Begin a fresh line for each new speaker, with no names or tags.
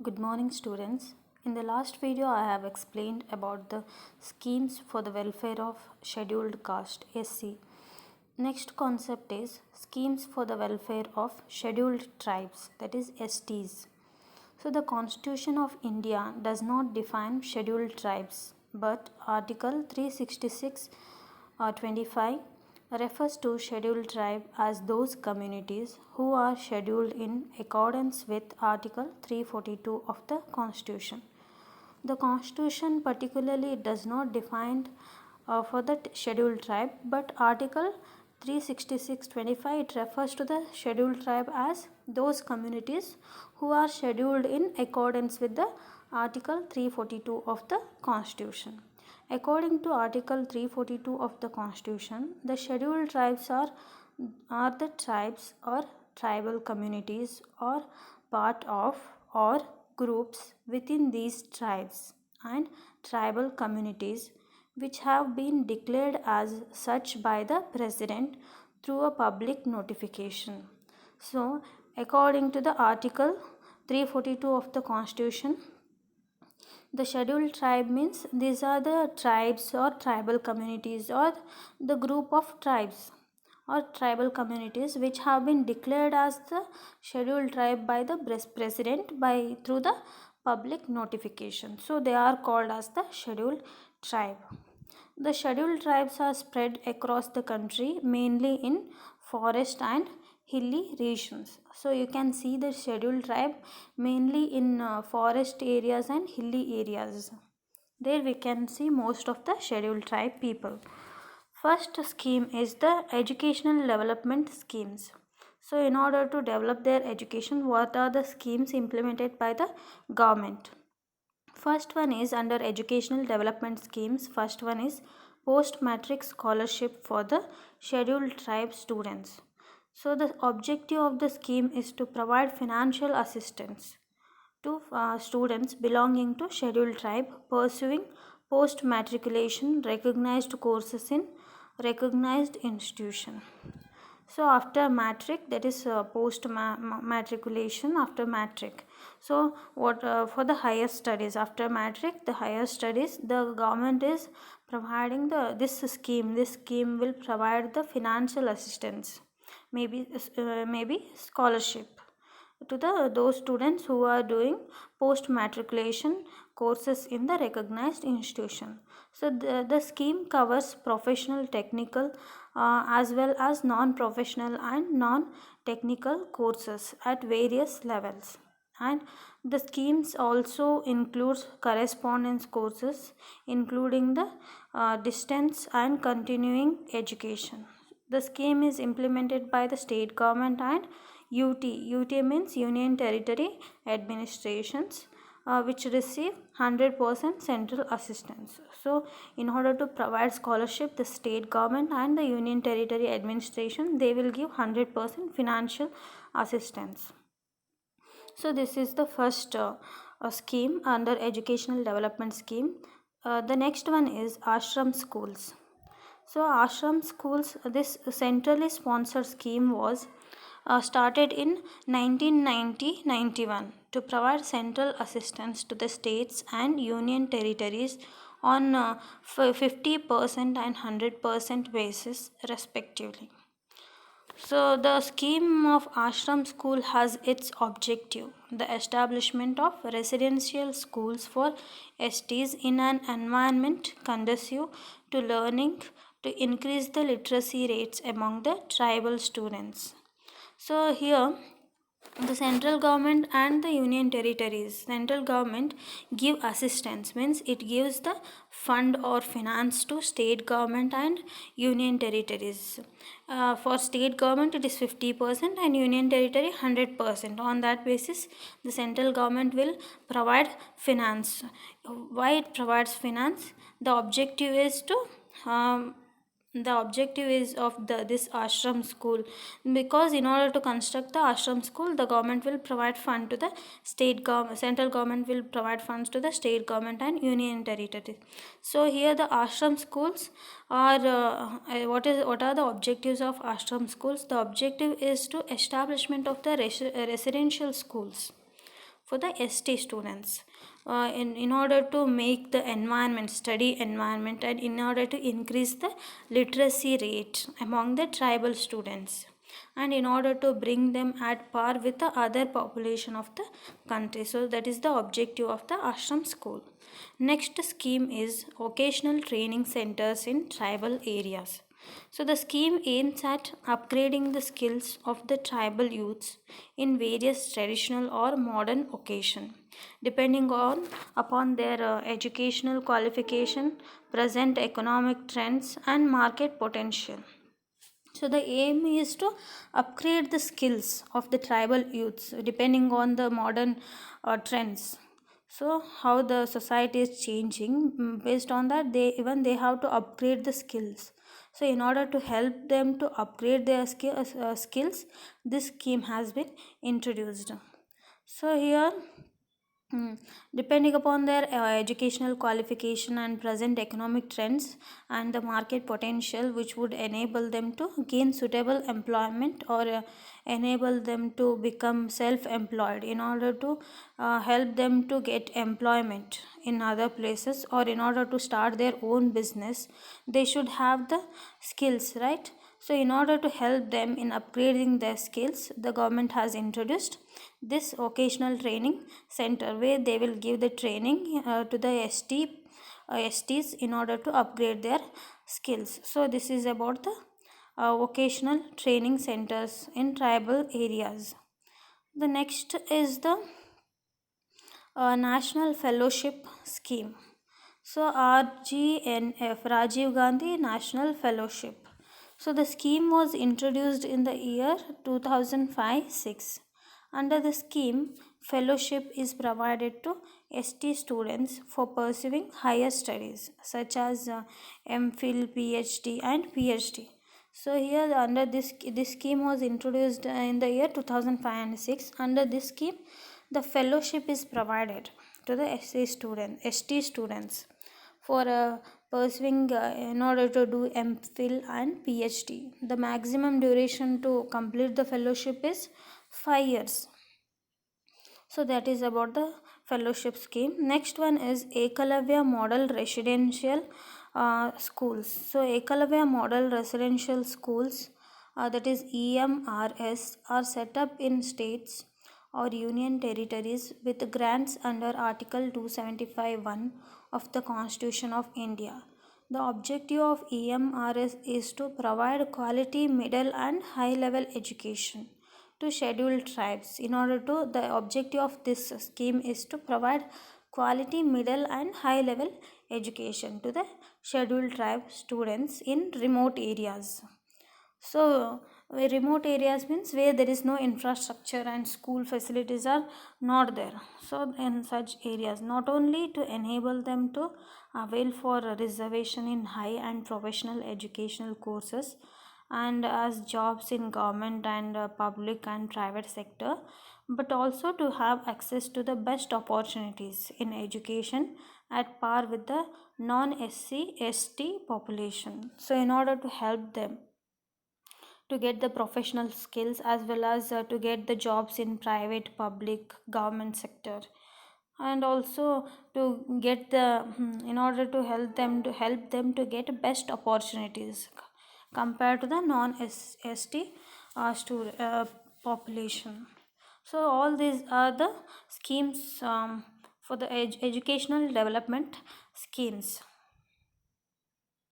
Good morning, students. In the last video, I have explained about the schemes for the welfare of scheduled caste SC. Next concept is schemes for the welfare of scheduled tribes, that is STs. So the Constitution of India does not define scheduled tribes, but Article 366 25 refers to scheduled tribe as those communities who are scheduled in accordance with Article 342 of the Constitution. The Constitution particularly does not define for the scheduled tribe, but Article 366(25) it refers to the scheduled tribe as those communities who are scheduled in accordance with the Article 342 of the Constitution. According to Article 342 of the Constitution, the scheduled tribes are the tribes or tribal communities or part of or groups within these tribes and tribal communities which have been declared as such by the President through a public notification. So, according to the Article 342 of the Constitution, the scheduled tribe means these are the tribes or tribal communities or the group of tribes or tribal communities which have been declared as the scheduled tribe by the president by through the public notification. So they are called as the scheduled tribe. The scheduled tribes are spread across the country mainly in forest and hilly regions. So you can see the scheduled tribe mainly in forest areas and hilly areas. There we can see most of the scheduled tribe people. First scheme is the educational development schemes. So in order to develop their education, what are the schemes implemented by the government? First one is under educational development schemes. First one is post matric scholarship for the scheduled tribe students. So the objective of the scheme is to provide financial assistance to students belonging to scheduled tribe pursuing post matriculation recognized courses in recognized institution. So after matric, that is post matriculation after matric. So what for the higher studies after matric, the higher studies, the government is providing this scheme. This scheme will provide the financial assistance, maybe scholarship to those students who are doing post matriculation courses in the recognized institution. So the scheme covers professional, technical as well as non-professional and non-technical courses at various levels, and the schemes also includes correspondence courses including the distance and continuing education. The scheme is implemented by the state government and UT means Union Territory Administrations, which receive 100% central assistance. So in order to provide scholarship, the state government and the Union Territory Administration, they will give 100% financial assistance. So this is the first scheme under educational development scheme. The next one is ashram schools. So ashram schools, this centrally sponsored scheme was started in 1990-91 to provide central assistance to the states and union territories on 50% and 100% basis respectively. So the scheme of ashram school has its objective the establishment of residential schools for STs in an environment conducive to learning to increase the literacy rates among the tribal students. So here the central government and the union territories, central government give assistance means it gives the fund or finance to state government and union territories. For state government it is 50% and union territory 100%. On that basis the central government will provide finance. Why it provides finance? The objective is to of this ashram school, because in order to construct the ashram school the government will provide fund to the central government will provide funds to the state government and union territory. So here the ashram schools are what are the objectives of ashram schools? The objective is to establishment of the residential schools for the ST students, in order to make the environment, study environment, and in order to increase the literacy rate among the tribal students, and in order to bring them at par with the other population of the country. So that is the objective of the ashram school. Next scheme is vocational training centers in tribal areas. So the scheme aims at upgrading the skills of the tribal youths in various traditional or modern occasion, depending on upon their educational qualification, present economic trends, and market potential. So the aim is to upgrade the skills of the tribal youths depending on the modern trends. So how the society is changing, based on that they have to upgrade the skills. So in order to help them to upgrade their skills, this scheme has been introduced. So here, depending upon their educational qualification and present economic trends and the market potential, which would enable them to gain suitable employment, or enable them to become self-employed, in order to help them to get employment in other places, or in order to start their own business, they should have the skills, right? So in order to help them in upgrading their skills, the government has introduced this vocational training center, where they will give the training to the STs in order to upgrade their skills. So this is about the vocational training centers in tribal areas. The next is the National Fellowship Scheme. So RGNF, Rajiv Gandhi National Fellowship. So the scheme was introduced in the year 2005-6. Under the scheme, fellowship is provided to ST students for pursuing higher studies such as MPhil, PhD, and PhD. So here, under this scheme was introduced in the year 2005 and 6. Under this scheme, the fellowship is provided to the ST students for pursuing in order to do MPhil and PhD. The maximum duration to complete the fellowship is 5 years. So that is about the fellowship scheme. Next one is Ekalavya Model Residential Schools. So Ekalavya Model Residential Schools, that is EMRS, are set up in states or union territories with grants under Article 275(1) of the Constitution of India. The objective of EMRS is to provide quality middle and high level education to scheduled tribes. In order to, the objective of this scheme is to provide quality middle and high level education to the scheduled tribe students in remote areas. So remote areas means where there is no infrastructure and school facilities are not there. So in such areas, not only to enable them to avail for a reservation in high and professional educational courses, and as jobs in government and public and private sector, but also to have access to the best opportunities in education at par with the non-SC ST population. So in order to help them to get the professional skills, as well as to get the jobs in private, public, government sector, and also to get the in order to help them to get best opportunities compared to the non ST population. So all these are the schemes for the educational development schemes.